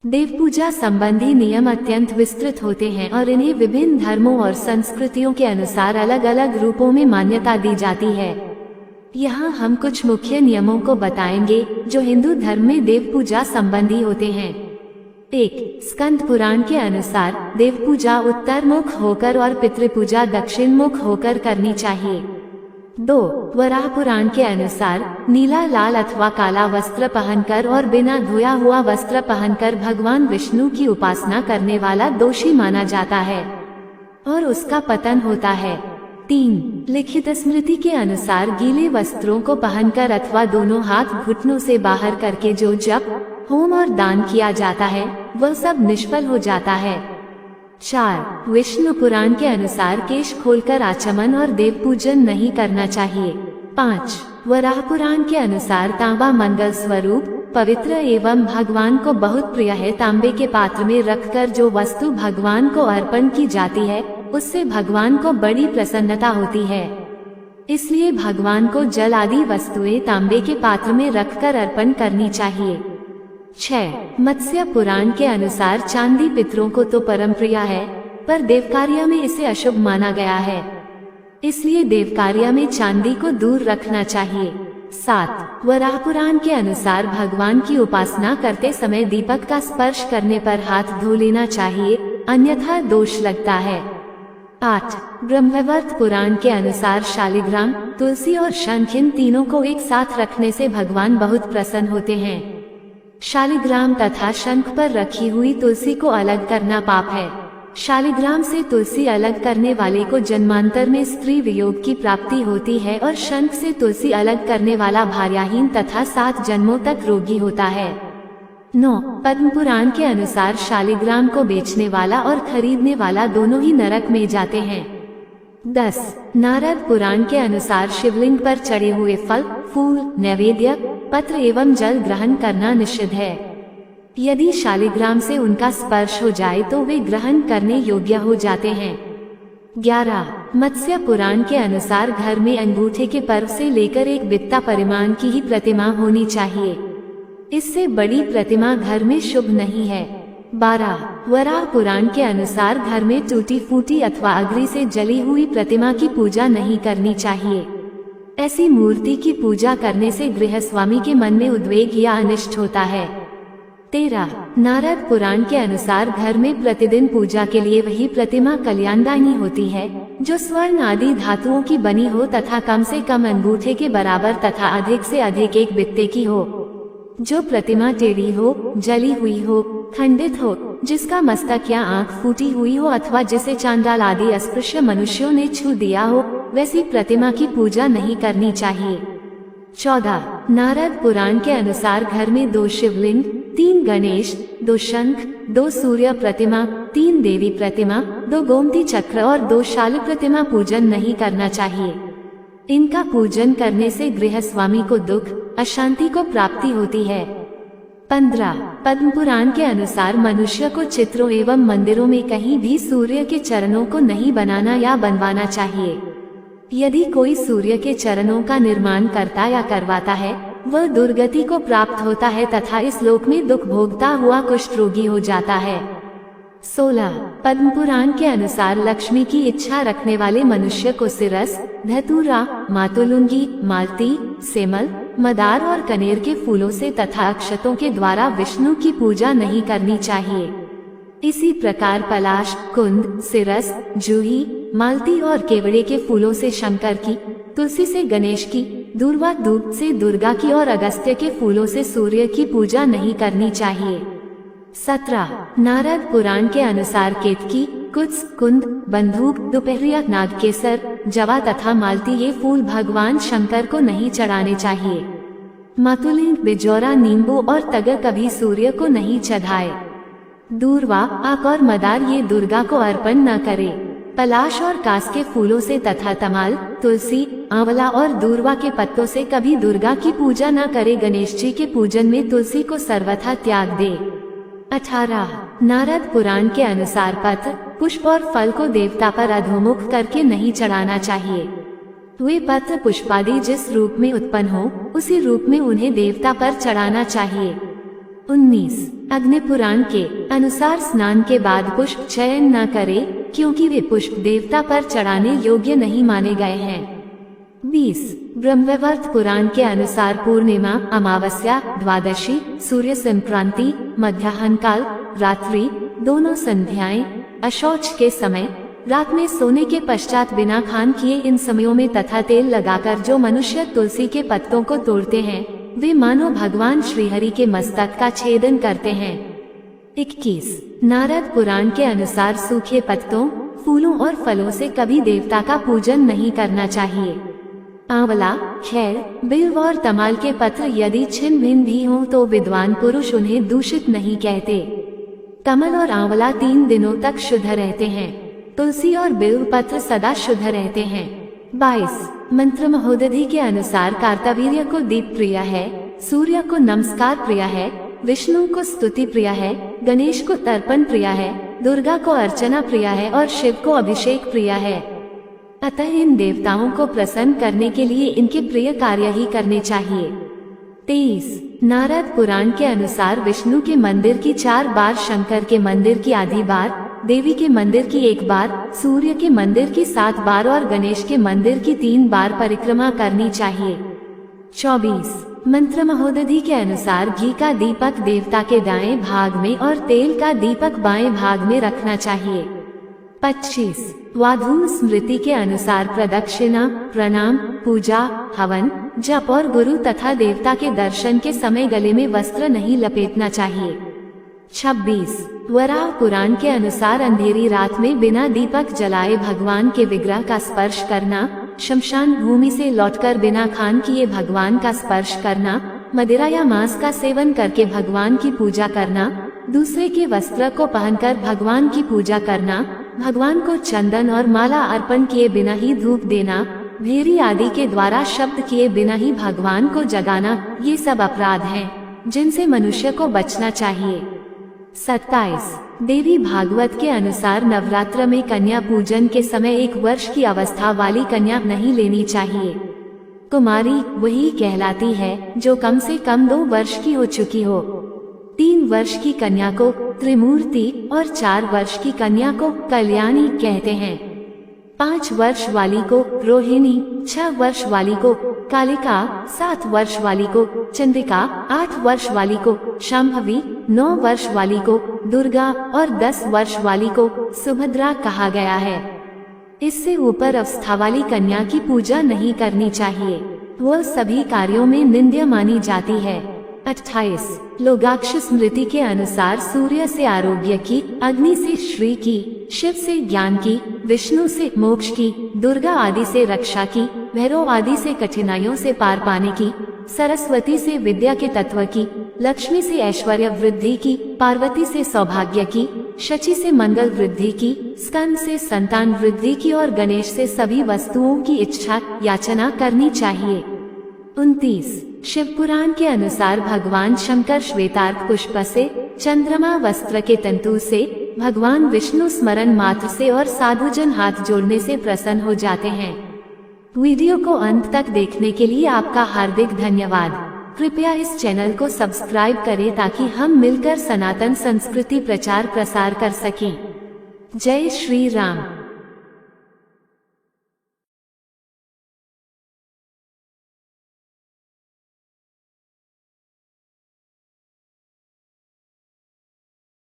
देव पूजा संबंधी नियम अत्यंत विस्तृत होते हैं और इन्हें विभिन्न धर्मों और संस्कृतियों के अनुसार अलग अलग रूपों में मान्यता दी जाती है। यहाँ हम कुछ मुख्य नियमों को बताएंगे जो हिंदू धर्म में देव पूजा संबंधी होते हैं। 1. स्कंद पुराण के अनुसार देव पूजा उत्तर मुख होकर और पितृपूजा दक्षिण मुख होकर करनी चाहिए। 2. वराह पुराण के अनुसार नीला, लाल अथवा काला वस्त्र पहनकर और बिना धोया हुआ वस्त्र पहनकर भगवान विष्णु की उपासना करने वाला दोषी माना जाता है और उसका पतन होता है। 3. लिखित स्मृति के अनुसार गीले वस्त्रों को पहनकर अथवा दोनों हाथ घुटनों से बाहर करके जो जप, होम और दान किया जाता है वह सब निष्फल हो जाता है। 4. विष्णु पुराण के अनुसार केश खोलकर आचमन और देव पूजन नहीं करना चाहिए। 5. वराह पुराण के अनुसार तांबा मंगल स्वरूप, पवित्र एवं भगवान को बहुत प्रिय है। तांबे के पात्र में रखकर जो वस्तु भगवान को अर्पण की जाती है उससे भगवान को बड़ी प्रसन्नता होती है, इसलिए भगवान को जल आदि वस्तुएं तांबे के पात्र में रखकर अर्पण करनी चाहिए। 6. मत्स्य पुराण के अनुसार चांदी पितरों को तो परम प्रिय है, पर देवकार्य में इसे अशुभ माना गया है, इसलिए देवकार्य में चांदी को दूर रखना चाहिए। 7. वराह पुराण के अनुसार भगवान की उपासना करते समय दीपक का स्पर्श करने पर हाथ धो लेना चाहिए, अन्यथा दोष लगता है। 8. ब्रह्मवैवर्त पुराण के अनुसार शालिग्राम, तुलसी और शंख इन तीनों को एक साथ रखने से भगवान बहुत प्रसन्न होते हैं। शालिग्राम तथा शंख पर रखी हुई तुलसी को अलग करना पाप है। शालिग्राम से तुलसी अलग करने वाले को जन्मांतर में स्त्री वियोग की प्राप्ति होती है और शंख से तुलसी अलग करने वाला भार्याहीन तथा 7 जन्मों तक रोगी होता है। 9. पद्म पुराण के अनुसार शालिग्राम को बेचने वाला और खरीदने वाला दोनों ही नरक में जाते हैं। 10. नारद पुराण के अनुसार शिवलिंग पर चढ़े हुए फल, फूल, नैवेद्य, पत्र एवं जल ग्रहण करना निषिद्ध है। यदि शालिग्राम से उनका स्पर्श हो जाए तो वे ग्रहण करने योग्य हो जाते हैं। 11. मत्स्य पुराण के अनुसार घर में अंगूठे के पर्व से लेकर एक बित्ता परिमाण की ही प्रतिमा होनी चाहिए, इससे बड़ी प्रतिमा घर में शुभ नहीं है। 12. वराह पुराण के अनुसार घर में टूटी फूटी अथवा अग्नि से जली हुई प्रतिमा की पूजा नहीं करनी चाहिए, ऐसी मूर्ति की पूजा करने से गृहस्वामी के मन में उद्वेग या अनिष्ट होता है। 13. नारद पुराण के अनुसार घर में प्रतिदिन पूजा के लिए वही प्रतिमा कल्याणदायिनी होती है जो स्वर्ण आदि धातुओं की बनी हो तथा कम से कम अंगूठे के बराबर तथा अधिक से अधिक एक बित्ते की हो। जो प्रतिमा टेढ़ी हो, जली हुई हो, खंडित हो, जिसका मस्तक या आंख फूटी हुई हो अथवा जिसे चांडाल आदि अस्पृश्य मनुष्यों ने छू दिया हो, वैसी प्रतिमा की पूजा नहीं करनी चाहिए। 14. नारद पुराण के अनुसार घर में 2 शिवलिंग, 3 गणेश, 2 शंख, 2 सूर्य प्रतिमा, 3 देवी प्रतिमा, 2 गोमती चक्र और 2 शाल प्रतिमा पूजन नहीं करना चाहिए। इनका पूजन करने से गृहस्वामी को दुख, अशांति को प्राप्ति होती है। 15. पद्म पुराण के अनुसार मनुष्य को चित्रों एवं मंदिरों में कहीं भी सूर्य के चरणों को नहीं बनाना या बनवाना चाहिए। यदि कोई सूर्य के चरणों का निर्माण करता या करवाता है वह दुर्गति को प्राप्त होता है तथा इस लोक में दुख भोगता हुआ कुष्ठ रोगी हो जाता है। 16. पद्म पुराण के अनुसार लक्ष्मी की इच्छा रखने वाले मनुष्य को सिरस, धतूरा, मातुलुंगी, मालती, सेमल, मदार और कनेर के फूलों से तथा अक्षतों के द्वारा विष्णु की पूजा नहीं करनी चाहिए। इसी प्रकार पलाश, कुंद, सिरस, जूही, मालती और केवड़े के फूलों से शंकर की, तुलसी से गणेश की, दूर्वा दूब से दुर्गा की और अगस्त्य के फूलों से सूर्य की पूजा नहीं करनी चाहिए। 17. नारद पुराण के अनुसार केतकी, कुत्स, कुंद, बंदूक, दोपहरिया, नागकेसर, जवा तथा मालती ये फूल भगवान शंकर को नहीं चढ़ाने चाहिए। मातुलिंग, बिजौरा, नींबू और तगर कभी सूर्य को नहीं चढ़ाए। दूर्वा, आक और मदार ये दुर्गा को अर्पण न करे। पलाश और कास के फूलों से तथा तमाल, तुलसी, आंवला और दूर्वा के पत्तों से कभी दुर्गा की पूजा न करे। गणेश जी के पूजन में तुलसी को सर्वथा त्याग दे। 18. नारद पुराण के अनुसार पत्र, पुष्प और फल को देवता पर अधोमुख करके नहीं चढ़ाना चाहिए। वे पत्र पुष्पादि जिस रूप में उत्पन्न हो उसी रूप में उन्हें देवता पर चढ़ाना चाहिए। 19. अग्नि पुराण के अनुसार स्नान के बाद पुष्प चयन न करे, क्योंकि वे पुष्प देवता पर चढ़ाने योग्य नहीं माने गए हैं। 20 ब्रह्मवैवर्त पुराण के अनुसार पूर्णिमा, अमावस्या, द्वादशी, सूर्य संक्रांति, मध्याह्न काल, रात्रि, दोनों संध्याएं, अशौच के समय, रात में सोने के पश्चात बिना खान किए इन समयों में तथा तेल लगाकर जो मनुष्य तुलसी के पत्तों को तोड़ते हैं, वे मानो भगवान श्रीहरि के मस्तक का छेदन करते हैं। 21 नारद पुराण के अनुसार सूखे पत्तों, फूलों और फलों से कभी देवता का पूजन नहीं करना चाहिए। आंवला, खैर, बिल्व और तमाल के पत्र यदि छिन्न भिन्न भी हों तो विद्वान पुरुष उन्हें दूषित नहीं कहते। कमल और आंवला 3 दिनों तक शुद्ध रहते हैं। तुलसी और बिल्व पत्र सदा शुद्ध रहते हैं। 22 मंत्र महोदधि के अनुसार कार्तवीर्य को दीप प्रिय है, सूर्य को नमस्कार प्रिय है, विष्णु को स्तुति प्रिय है, गणेश को तर्पण प्रिय है, दुर्गा को अर्चना प्रिय है और शिव को अभिषेक प्रिय है। अतः इन देवताओं को प्रसन्न करने के लिए इनके प्रिय कार्य ही करने चाहिए। 23 नारद पुराण के अनुसार विष्णु के मंदिर की 4 बार, शंकर के मंदिर की आधी बार, देवी के मंदिर की 1 बार, सूर्य के मंदिर की 7 बार और गणेश के मंदिर की 3 बार परिक्रमा करनी चाहिए। 24 मंत्र महोदधि के अनुसार घी का दीपक देवता के दाएं भाग में और तेल का दीपक बाएं भाग में रखना चाहिए। 25 वाधूम स्मृति के अनुसार प्रदक्षिणा, प्रणाम, पूजा, हवन, जप और गुरु तथा देवता के दर्शन के समय गले में वस्त्र नहीं लपेटना चाहिए। 26 वराह पुराण के अनुसार अंधेरी रात में बिना दीपक जलाए भगवान के विग्रह का स्पर्श करना, शमशान भूमि से लौटकर बिना खान किए भगवान का स्पर्श करना, मदिरा या मांस का सेवन करके भगवान की पूजा करना, दूसरे के वस्त्र को पहनकर भगवान की पूजा करना, भगवान को चंदन और माला अर्पण किए बिना ही धूप देना, भेरी आदि के द्वारा शब्द किए बिना ही भगवान को जगाना, ये सब अपराध हैं जिनसे मनुष्य को बचना चाहिए। 27 देवी भागवत के अनुसार नवरात्र में कन्या पूजन के समय 1 वर्ष की अवस्था वाली कन्या नहीं लेनी चाहिए। कुमारी वही कहलाती है जो कम से कम 2 वर्ष की हो चुकी हो। 3 वर्ष की कन्या को त्रिमूर्ति और 4 वर्ष की कन्या को कल्याणी कहते हैं। 5 वर्ष वाली को रोहिणी, 6 वर्ष वाली को कालिका, 7 वर्ष वाली को चंद्रिका, 8 वर्ष वाली को शांभवी, 9 वर्ष वाली को दुर्गा और 10 वर्ष वाली को सुभद्रा कहा गया है। इससे ऊपर अवस्था वाली कन्या की पूजा नहीं करनी चाहिए, वह सभी कार्यों में निंद्य मानी जाती है। 28 लोगाक्ष स्मृति के अनुसार सूर्य से आरोग्य की, अग्नि से श्री की, शिव से ज्ञान की, विष्णु से मोक्ष की, दुर्गा आदि से रक्षा की, भैरव आदि से कठिनाइयों से पार पाने की, सरस्वती से विद्या के तत्व की, लक्ष्मी से ऐश्वर्य वृद्धि की, पार्वती से सौभाग्य की, शची से मंगल वृद्धि की, स्कंद से संतान वृद्धि की और गणेश से सभी वस्तुओं की इच्छा याचना करनी चाहिए। 29 शिव पुराण के अनुसार भगवान शंकर श्वेतार्क पुष्प से, चंद्रमा वस्त्र के तंतु से, भगवान विष्णु स्मरण मात्र से और साधुजन हाथ जोड़ने से प्रसन्न हो जाते हैं। वीडियो को अंत तक देखने के लिए आपका हार्दिक धन्यवाद। कृपया इस चैनल को सब्सक्राइब करें ताकि हम मिलकर सनातन संस्कृति प्रचार प्रसार कर सकें। जय श्री राम।